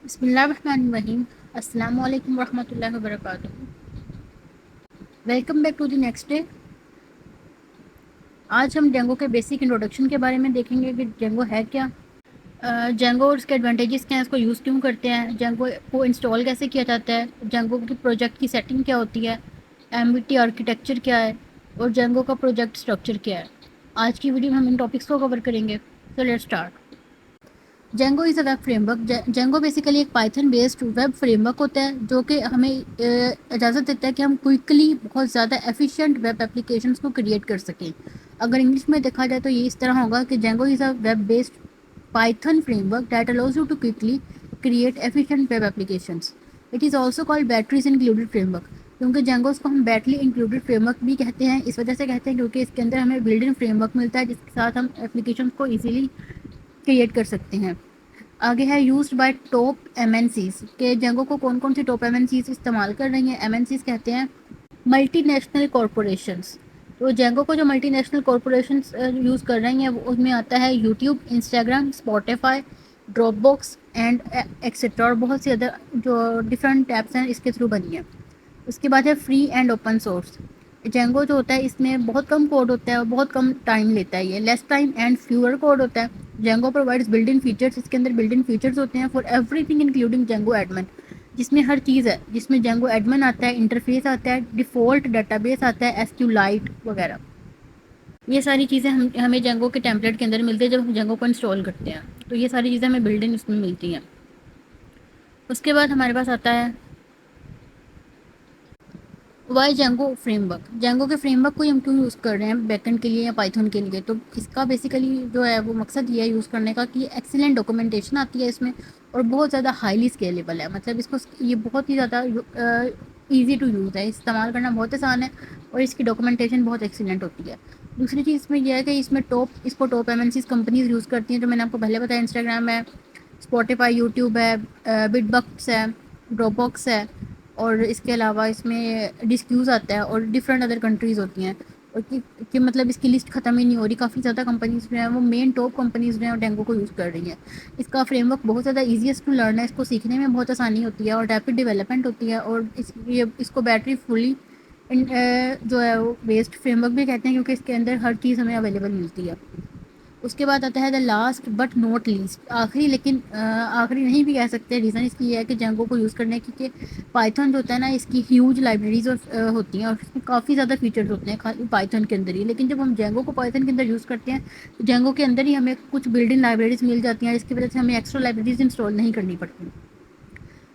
بسم اللہ الرحمن الرحیم. السلام علیکم ورحمۃ اللہ وبرکاتہ. Welcome back to the next day. آج ہم جینگو کے بیسک انٹروڈکشن کے بارے میں دیکھیں گے کہ جینگو ہے کیا، جینگو اور اس کے ایڈوانٹیجز کیا ہیں، اس کو یوز کیوں کرتے ہیں، جینگو کو انسٹال کیسے کیا جاتا ہے، جینگو کی پروجیکٹ کی سیٹنگ کیا ہوتی ہے، ایم وی ٹی آرکیٹیکچر کیا ہے اور جینگو کا پروجیکٹ اسٹرکچر کیا ہے. آج کی ویڈیو میں ہم ان ٹاپکس کو کور کریں گے. So let's start. Django is a web framework. Django basically ایک Python based web framework ہوتا ہے جو کہ ہمیں اجازت دیتا ہے کہ ہم کوئکلی بہت زیادہ ایفیشینٹ ویب اپلیکیشنس کو کریٹ کر سکیں. اگر انگلش میں دیکھا جائے تو یہ اس طرح ہوگا کہ Django is a web based Python frame work that allows you to quickly create efficient web applications. It is also called batteries included framework. کیونکہ جینگوز کو ہم بیٹری انکلوڈیڈ فریم ورک بھی کہتے ہیں. اس وجہ سے کہتے ہیں کیونکہ اس کے اندر ہمیں بلڈ ان فریم ورک ملتا ہے جس کے ساتھ ہم اپلیکیشن کو ایزیلی کریٹ کر سکتے ہیں. آگے ہے used by top M N Cs کہ جینگو کو کون کون سی ٹاپ ایم این سیز استعمال کر رہی ہیں. ایم این سیز کہتے ہیں ملٹی نیشنل کارپوریشنس. تو جینگو کو جو ملٹی نیشنل کارپوریشنس یوز کر رہی ہیں اس میں آتا ہے YouTube, Instagram, Spotify, drop box and etcetera اور بہت سی ادر جو ڈفرینٹ ایپس ہیں اس کے تھرو بنی ہیں. اس کے بعد ہے free and open source. Django جو ہوتا ہے اس میں بہت کم کوڈ ہوتا ہے اور بہت کم ٹائم لیتا ہے. یہ less time and fewer code ہوتا ہے. Django provides built in features. اس کے اندر بلڈ ان فیچرس ہوتے ہیں for everything including Django admin, جس میں ہر چیز ہے، جس میں جینگو ایڈمن آتا ہے، انٹرفیس آتا ہے، ڈیفالٹ ڈیٹا بیس آتا ہے، ایس کیو لائٹ وغیرہ. یہ ساری چیزیں ہمیں جینگو کے ٹیمپلیٹ کے اندر ملتی ہے جب ہم جینگو کو انسٹال کرتے ہیں. تو یہ ساری چیزیں ہمیں بلڈ ان اس میں ملتی ہیں. اس کے بعد ہمارے پاس آتا ہے why Django framework. Django کے فریم ورک کو ہم کیوں یوز کر رہے ہیں بیک اینڈ کے لیے یا پائتھن کے لیے. تو اس کا بیسیکلی جو ہے وہ مقصد یہ ہے یوز کرنے کا کہ ایکسیلنٹ ڈاکومنٹیشن آتی ہے اس میں اور بہت زیادہ ہائیلی اسکیلیبل ہے. مطلب اس کو یہ بہت ہی زیادہ ایزی ٹو یوز ہے، استعمال کرنا بہت آسان ہے اور اس کی ڈاکومنٹیشن بہت ایکسیلنٹ ہوتی ہے. دوسری چیز اس میں یہ ہے کہ اس کو top M N Cs companies use کرتی ہیں جو میں نے آپ کو پہلے بتایا. انسٹاگرام ہے، اسپوٹیفائی، یوٹیوب ہے، بٹ بکس ہے، ڈراپ باکس ہے اور اس کے علاوہ اس میں ڈسکیوز آتا ہے اور ڈفرینٹ ادر کنٹریز ہوتی ہیں. اور کہ مطلب اس کی لسٹ ختم ہی نہیں ہو رہی. کافی زیادہ کمپنیز جو ہیں وہ مین ٹاپ کمپنیز جو ہیں اور ڈینگو کو یوز کر رہی ہیں. اس کا فریم ورک بہت زیادہ ایزیسٹ ٹو لرن ہے. اس کو سیکھنے میں بہت آسانی ہوتی ہے اور ریپڈ ڈیولپمنٹ ہوتی ہے. اور اس کو بیٹری فلی جو ہے وہ بیسڈ فریم ورک بھی کہتے ہیں کیونکہ اس کے اندر ہر چیز ہمیں اویلیبل ملتی ہے. اس کے بعد آتا ہے the last but not least, آخری لیکن آخری نہیں بھی کہہ سکتے. ریزن اس کی یہ ہے کہ جینگو کو یوز کرنے کی کہ پائتھن جو ہوتا ہے نا اس کی ہیوج لائبریریز ہوتی ہیں اور اس میں کافی زیادہ فیچرز ہوتے ہیں پائتھن کے اندر ہی. لیکن جب ہم جینگو کو پائتھن کے اندر یوز کرتے ہیں تو جینگو کے اندر ہی ہمیں کچھ بلڈ ان لائبریریز مل جاتی ہیں جس کی وجہ سے ہمیں ایکسٹرا لائبریریز انسٹال نہیں کرنی پڑتی.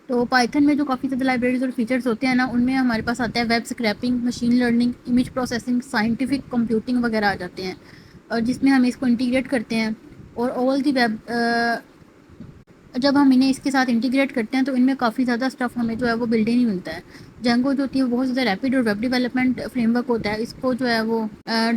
تو پائتھن میں جو کافی زیادہ لائبریریز اور فیچرز ہوتے ہیں نا ان میں ہمارے پاس آتا ہے web scraping, machine learning, image processing, scientific computing وغیرہ آ جاتے ہیں اور جس میں ہم اس کو انٹیگریٹ کرتے ہیں. اور آل دی ویب جب ہم انہیں اس کے ساتھ انٹیگریٹ کرتے ہیں تو ان میں کافی زیادہ اسٹف ہمیں جو ہے وہ بلڈ ان ہی ملتا ہے. جینگو جو ہوتی ہے وہ بہت زیادہ ریپڈ اور ویب ڈیولپمنٹ فریم ورک ہوتا ہے. اس کو جو ہے وہ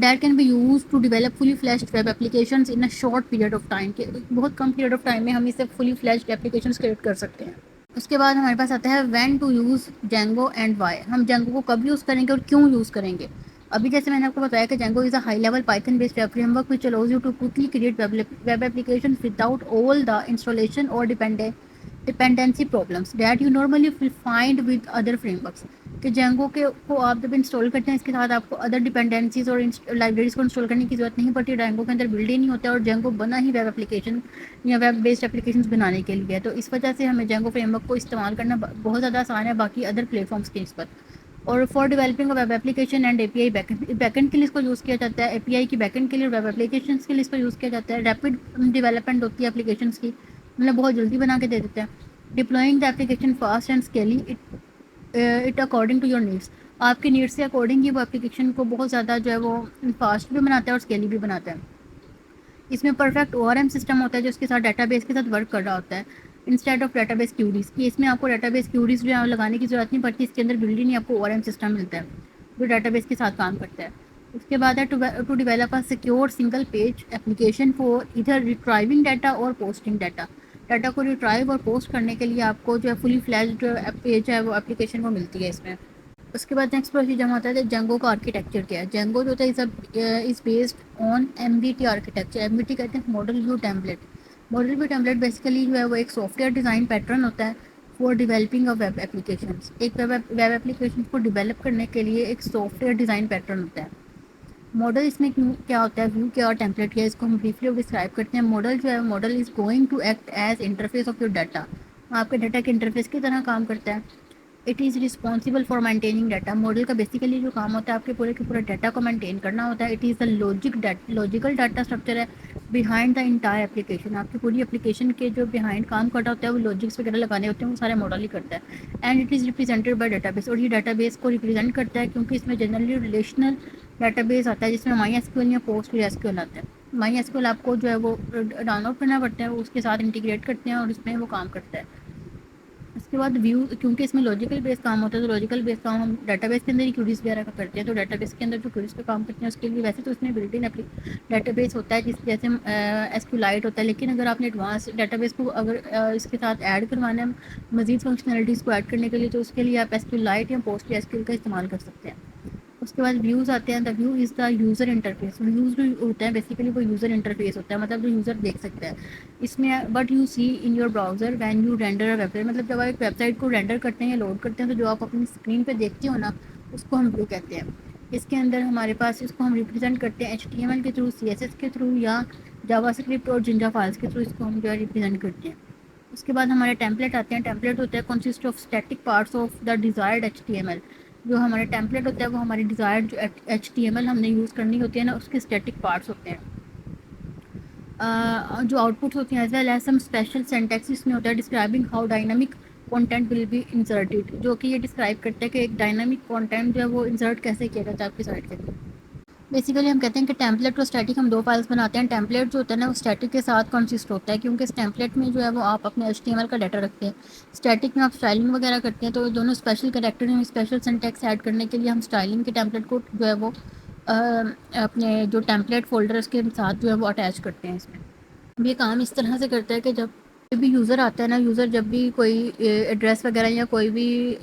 that can be use to develop fully fleshed web applications in a short period of time. کہ بہت کم پیریڈ آف ٹائم میں ہم اسے فلی فلیشڈ اپلیکیشنز کریٹ کر سکتے ہیں. اس کے بعد ہمارے پاس آتا ہے when to use Django and why. ہم جینگو کو کب یوز کریں گے اور کیوں یوز کریں گے. ابھی جیسے میں نے آپ کو بتایا کہ Django is a high level Python based web frame work which allows you to quickly create web applications without all the installation or dependency problems that you normally find with other frameworks. کہ Django کو آپ جب install کرتے ہیں اس کے ساتھ آپ کو ادر ڈیپینڈنسیز اور لائبریریز کو انسٹال کرنے کی ضرورت نہیں پڑتی. جینگو کے اندر بلڈ ہی نہیں ہوتا ہے اور جینگو بنا ہی ویب اپلیکیشن یا ویب بیسڈ اپلیکیشنز بنانے کے لیے. تو اس وجہ سے ہمیں جینگو فریم ورک کو استعمال کرنا بہت زیادہ آسان ہے باقی ادر پلیٹ فارمس کے نسبت. اور for developing web application and a P I back and کے لیے اس کو یوز کیا جاتا ہے. اے پی آئی کی بیک اینڈ کے لیے ویب اپلیکیشنس کے لیے اس کو یوز کیا جاتا ہے. ریپڈ ڈیولپمنٹ ہوتی ہے اپلیکیشنس کی، مطلب بہت جلدی بنا کے دے دیتے ہیں. Deploying the application fast and scaling it according to your needs. آپ کی نیڈس کے اکارڈنگ ہی وہ اپلیکیشن کو بہت زیادہ جو ہے وہ فاسٹ بھی بناتا ہے اور اسکیلی بھی بناتا ہے. اس میں perfect O R M system ہوتا ہے جو اس کے ساتھ ڈیٹا بیس کے ساتھ ورک کر رہا ہوتا ہے instead of data base queries. کہ اس میں آپ کو ڈیٹا بیس کیوریز جو ہے لگانے کی ضرورت نہیں پڑتی. اس کے اندر بلڈ ان آپ کو او آر ایم سسٹم ملتا ہے جو ڈیٹا بیس کے ساتھ کام کرتا ہے. اس کے بعد ہے to develop a secure single page application for either retrieving data اور پوسٹنگ ڈیٹا. ڈیٹا کو ریٹرائیو اور پوسٹ کرنے کے لیے آپ کو جو ہے فلی فلیجڈ پیج ہے وہ اپلیکیشن وہ ملتی ہے اس میں. اس کے بعد نیکسٹ پروسیجر ہوتا ہے جینگو کا آرکیٹیکچر کیا ہے. جینگو جو ہوتا ہے is based on M V T architecture. M V T کہتے ہیں ماڈل ویو ٹیمپلیٹ. ماڈل بھی ٹیمپلیٹ بیسیکلی جو ہے وہ ایک سافٹ ویئر ڈیزائن پیٹرن ہوتا ہے for developing of web applications. ایک ویب اپلیکیشن کو ڈیولپ کرنے کے لیے ایک سافٹ ویئر ڈیزائن پیٹرن ہوتا ہے. ماڈل اس میں کیا ہوتا ہے، ویو کیا اور ٹیمپلیٹ کیا، اس کو ہم بریفلی ڈسکرائب کرتے ہیں. ماڈل جو ہے model is going to act as interface of your data. آپ کے ڈاٹا کے انٹرفیس کی طرح کام کرتا ہے. It is responsible for maintaining data. Model کا بیسیکلی جو کام ہوتا ہے آپ کے پورے کے پورے ڈاٹا کو مینٹین کرنا ہوتا ہے. It is the logical data structure ہے بیہائنڈ دا انٹائر اپلیکیشن. آپ کی پوری اپلیکیشن کے جو بیہائنڈ کام کرتا ہوتا ہے وہ لاجکس وغیرہ لگانے ہوتے ہیں، وہ سارے ماڈل ہی کرتا ہے. And it is represented by database. اور یہ ڈاٹا بیس کو ریپرزینٹ کرتا ہے کیونکہ اس میں جنرلی ریلیشنل ڈاٹا بیس آتا ہے جس میں مائی ایس کیو ایل یا پوسٹ ایس کیو ایل آتا ہے. مائی ایس کیو ایل آپ کو جو ہے وہ ڈاؤن لوڈ کرنا پڑتا ہے، وہ اس کے ساتھ انٹیگریٹ کرتے ہیں اور اس میں وہ کام کرتا ہے. اس کے بعد ویو، کیونکہ اس میں لاجیکل بیس کام ہوتا ہے تو لاجیکل بیس کام ہم ڈاٹا بیس کے اندر ہی کیوریز وغیرہ کا کرتے ہیں. تو ڈاٹا بیس کے اندر جو کیوریز پہ کام کرتے ہیں اس کے لیے ویسے تو اس میں بلٹ ان ڈاٹا بیس ہوتا ہے جیسے ایس کیو لائٹ ہوتا ہے، لیکن اگر آپ نے ایڈوانس ڈاٹا بیس کو اگر اس کے ساتھ ایڈ کروانا ہے مزید فنکشنلٹیز کو ایڈ کرنے کے لیے، تو اس کے لیے آپ ایس کیو لائٹ یا پوسٹ ایس کیو کا استعمال کر سکتے ہیں. اس کے بعد ویوز آتے ہیں. The view is the user interface. Views جو ہوتا ہے بیسیکلی وہ یوزر انٹرفیس ہوتا ہے، مطلب جو یوزر دیکھ سکتا ہے. اس میں but you see in your browser when you render a website. مطلب جب آپ ایک ویب سائٹ کو رینڈر کرتے ہیں یا لوڈ کرتے ہیں تو جو آپ اپنی اسکرین پہ دیکھتے ہو نا اس کو ہم ویو کہتے ہیں. اس کے اندر ہمارے پاس اس کو ہم ریپرزینٹ کرتے ہیں ایچ ٹی ایم ایل کے تھرو، سی ایس ایس کے تھرو یا جاوا اسکرپٹ اور جنجا فائلس کے تھرو. اس کو ہم جو ہے ریپرزینٹ کرتے ہیں. اس کے بعد ہمارے ٹیمپلیٹ آتے ہیں. ٹیمپلیٹ ہوتا ہے consist of static parts of the desired H T M L. جو ہمارے ٹیمپلیٹ ہوتا ہے وہ ہماری ڈیزائرڈ جو ایچ ٹی ایم ایل ہم نے یوز کرنی ہوتی ہے نا اس کے اسٹیٹک پارٹس ہوتے ہیں. جو آؤٹ پٹس ہوتی ہیں as well as some special syntax اس میں ہوتا ہے describing how dynamic content will be inserted, جو کہ یہ ڈسکرائب کرتا ہے کہ ایک ڈائنامک کانٹینٹ جو ہے وہ انسرٹ کیسے کیا جاتا ہے آپ کی سائٹ کے لیے. بیسیکلی ہم کہتے ہیں کہ ٹیمپلیٹ اور اسٹیٹک ہم دو فائلس بناتے ہیں. ٹیمپلیٹ جو ہوتا ہے نا وہ اسٹیٹک کے ساتھ کنسسٹ ہوتا ہے کیونکہ اس ٹیمپلیٹ میں جو ہے وہ آپ اپنے ایچ ٹی ایم ایل کا ڈاٹا رکھتے ہیں. اسٹیٹک میں آپ اسٹائلنگ وغیرہ کرتے ہیں تو دونوں اسپیشل کریکٹر میں اسپیشل سینٹیکس ایڈ کرنے کے لیے ہم اسٹائلنگ کے ٹیمپلیٹ کو جو ہے وہ اپنے جو ٹیمپلیٹ فولڈرس کے ساتھ جو ہے وہ اٹیچ کرتے ہیں. اس میں یہ کام اس طرح سے کرتا ہے کہ جب بھی یوزر آتا ہے نا، یوزر جب بھی کوئی ایڈریس وغیرہ یا کوئی بھی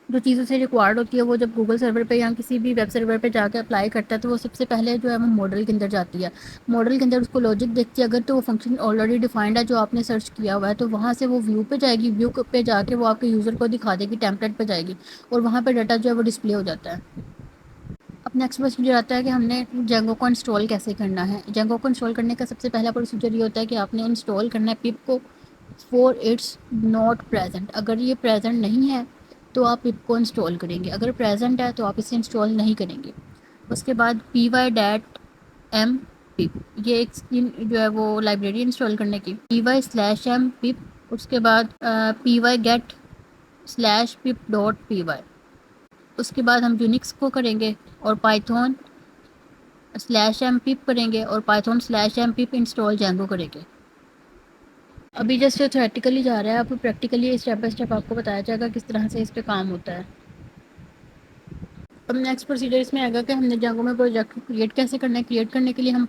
جو چیزوں سے ریکوائرڈ ہوتی ہے وہ جب گوگل سرور پہ یا کسی بھی ویب سرور پہ جا کے اپلائی کرتا ہے تو وہ سب سے پہلے جو ہے وہ ماڈل کے اندر جاتی ہے. ماڈل کے اندر اس کو لاجک دیکھتی ہے. اگر تو وہ فنکشن آلریڈی ڈیفائنڈ ہے جو آپ نے سرچ کیا ہوا ہے تو وہاں سے وہ ویو پہ جائے گی. ویو پہ جا کے وہ آپ کے یوزر کو دکھا دے گی، ٹیمپلیٹ پہ جائے گی اور وہاں پہ ڈاٹا جو ہے وہ ڈسپلے ہو جاتا ہے. اب نیکسٹ پروسیجر آتا ہے کہ ہم نے جینگو کو انسٹال کیسے کرنا ہے. جینگو کو انسٹال کرنے کا سب سے پہلا پروسیجر یہ ہوتا ہے کہ آپ نے انسٹال کرنا ہے پپ کو فور اٹس ناٹ پریزنٹ. اگر یہ پریزنٹ نہیں ہے تو آپ پپ کو انسٹال کریں گے، اگر پریزنٹ ہے تو آپ اسے انسٹال نہیں کریں گے. اس کے بعد پی وائی ڈیٹ ایم پپ، یہ ایک جو ہے وہ لائبریری انسٹال کرنے کی. پی وائی سلیش ایم پپ، اس کے بعد پی وائی گیٹ سلیش پپ ڈاٹ پی وائی. اس کے بعد ہم یونکس کو کریں گے اور پائتھون سلیش ایم پپ کریں گے اور پائتھون سلیش ایم پپ انسٹال جینگو کریں گے. ابھی جسٹ تھیوریٹیکلی جا رہا ہے، اب پریکٹیکلی اسٹیپ بائی اسٹیپ آپ کو بتایا جائے گا کس طرح سے اس پہ کام ہوتا ہے. اب نیکسٹ پروسیجر اس میں آئے گا کہ ہم نے جینگو میں پروجیکٹ کریٹ کیسے کرنا ہے. کریٹ کرنے کے لیے ہم